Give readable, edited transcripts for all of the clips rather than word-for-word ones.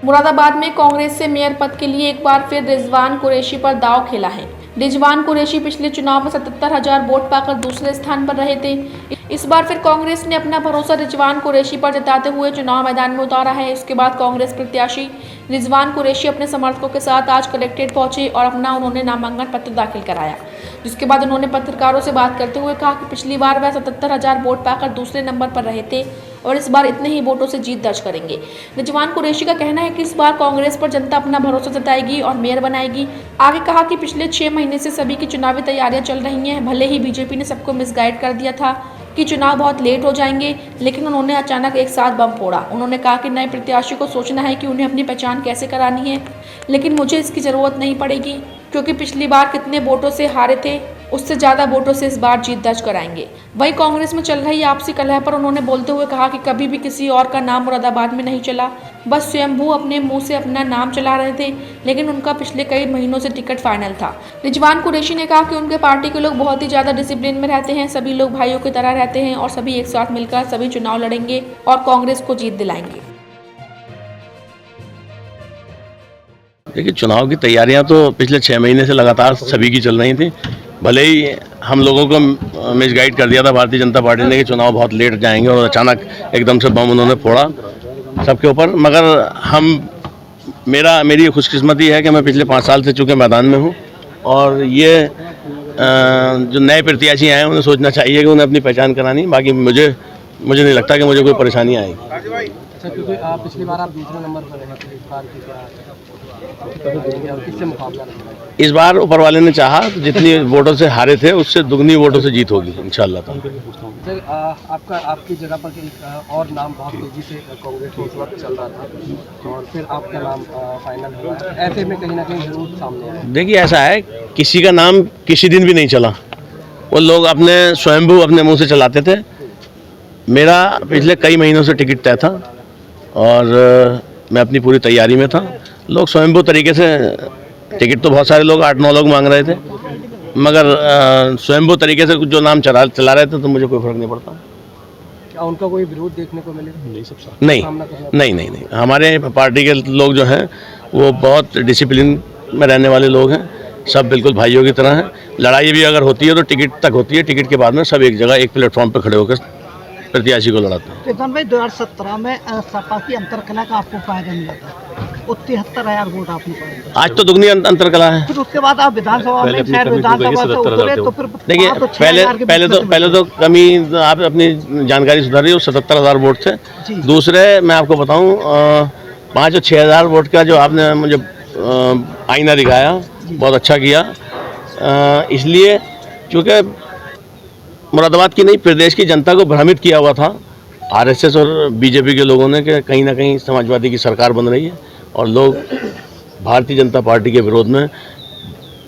मुरादाबाद में कांग्रेस से मेयर पद के लिए एक बार फिर रिजवान कुरैशी पर दांव खेला है। रिजवान कुरैशी पिछले चुनाव में 77,000 वोट पाकर दूसरे स्थान पर रहे थे। इस बार फिर कांग्रेस ने अपना भरोसा रिजवान कुरैशी पर जताते हुए चुनाव मैदान में उतारा है। इसके बाद कांग्रेस प्रत्याशी रिजवान कुरैशी अपने समर्थकों के साथ आज कलेक्ट्रेट पहुंचे और अपना उन्होंने नामांकन पत्र दाखिल कराया, जिसके बाद उन्होंने पत्रकारों से बात करते हुए कहा कि पिछली बार वह 77,000 वोट पाकर दूसरे नंबर पर रहे थे और इस बार इतने ही वोटों से जीत दर्ज करेंगे। रिजवान कुरैशी का कहना है कि इस बार कांग्रेस पर जनता अपना भरोसा जताएगी और मेयर बनाएगी। आगे कहा कि पिछले 6 महीने से सभी की चुनावी तैयारियां चल रही हैं। भले ही बीजेपी ने सबको मिसगाइड कर दिया था कि चुनाव बहुत लेट हो जाएंगे, लेकिन उन्होंने अचानक एक साथ बम फोड़ा। उन्होंने कहा कि नए प्रत्याशी को सोचना है कि उन्हें अपनी पहचान कैसे करानी है, लेकिन मुझे इसकी ज़रूरत नहीं पड़ेगी क्योंकि पिछली बार कितने वोटों से हारे थे उससे ज़्यादा वोटों से इस बार जीत दर्ज कराएंगे। वहीं कांग्रेस में चल रही आपसी कलह पर उन्होंने बोलते हुए कहा कि कभी भी किसी और का नाम मुरादाबाद में नहीं चला, बस स्वयंभू अपने मुंह से अपना नाम चला रहे थे, लेकिन उनका पिछले कई महीनों से टिकट फाइनल था। रिजवान कुरैशी ने कहा कि उनके पार्टी के लोग बहुत ही ज़्यादा डिसिप्लिन में रहते हैं, सभी लोग भाइयों की तरह रहते हैं और सभी एक साथ मिलकर सभी चुनाव लड़ेंगे और कांग्रेस को जीत दिलाएंगे। देखिए, चुनाव की तैयारियां तो पिछले 6 महीने से लगातार सभी की चल रही थी। भले ही हम लोगों को मिसगाइड कर दिया था भारतीय जनता पार्टी ने कि चुनाव बहुत लेट जाएंगे और अचानक एकदम से बम उन्होंने फोड़ा सबके ऊपर, मगर मेरी खुशकिस्मती है कि मैं पिछले 5 साल से चूँकि मैदान में हूँ और ये जो नए प्रत्याशी आए हैं उन्हें सोचना चाहिए कि उन्हें अपनी पहचान करानी। बाकी मुझे नहीं लगता कि मुझे कोई परेशानी आएगी। अच्छा, क्योंकि पिछली बार आप दूसरे नंबर पर रहे थे, इस बार किससे मुकाबला रहेगा? इस बार ऊपर वाले ने चाहा तो जितनी वोटों से हारे थे उससे दुगनी वोटों से जीत होगी इंशाल्लाह। सर, आपकी जगह पर एक और नाम बहुत तेजी से कांग्रेस में इस वक्त चल रहा था और फिर आपका नाम फाइनल हुआ है, ऐसे में कहीं ना कहीं जरूर सामने आया। देखिए, ऐसा है, किसी का नाम किसी दिन भी नहीं चला, वो लोग अपने स्वयंभू अपने मुंह से चलाते थे। मेरा पिछले कई महीनों से टिकट तय था और मैं अपनी पूरी तैयारी में था। लोग स्वयंभू तरीके से टिकट तो बहुत सारे लोग 8-9 लोग मांग रहे थे, मगर स्वयंभू तरीके से जो नाम चला रहे थे तो मुझे कोई फर्क नहीं पड़ता। क्या उनका कोई विरोध देखने को मिलेगा? नहीं। हमारे पार्टी के लोग जो हैं वो बहुत डिसिप्लिन में रहने वाले लोग हैं, सब बिल्कुल भाइयों की तरह हैं। लड़ाई भी अगर होती है तो टिकट तक होती है, टिकट के बाद में सब एक जगह एक प्लेटफॉर्म पर खड़े होकर प्रत्याशी को लड़ाते हैं। किसान भाई, 2017 में सपा की अंतरकला का आपको फायदा मिला था, 73,000 वोट आपने पाए। आज तो दुगनी अंतरकला है। फिर उसके बाद आप विधानसभा में विधानसभा से उतरे तो फिर देखिए, पहले तो कमी आप अपनी जानकारी सुधारिए, 77,000 वोट थे। दूसरे मैं आपको बताऊं, 5 और 6,000 वोट का जो आपने मुझे आईना दिखाया बहुत अच्छा किया, इसलिए चूँकि मुरादाबाद की नहीं प्रदेश की जनता को भ्रमित किया हुआ था आरएसएस और बीजेपी के लोगों ने कि कहीं ना कहीं समाजवादी की सरकार बन रही है और लोग भारतीय जनता पार्टी के विरोध में,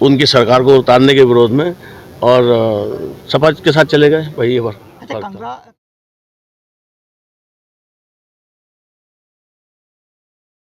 उनकी सरकार को उतारने के विरोध में और सपा के साथ चले गए। वही है।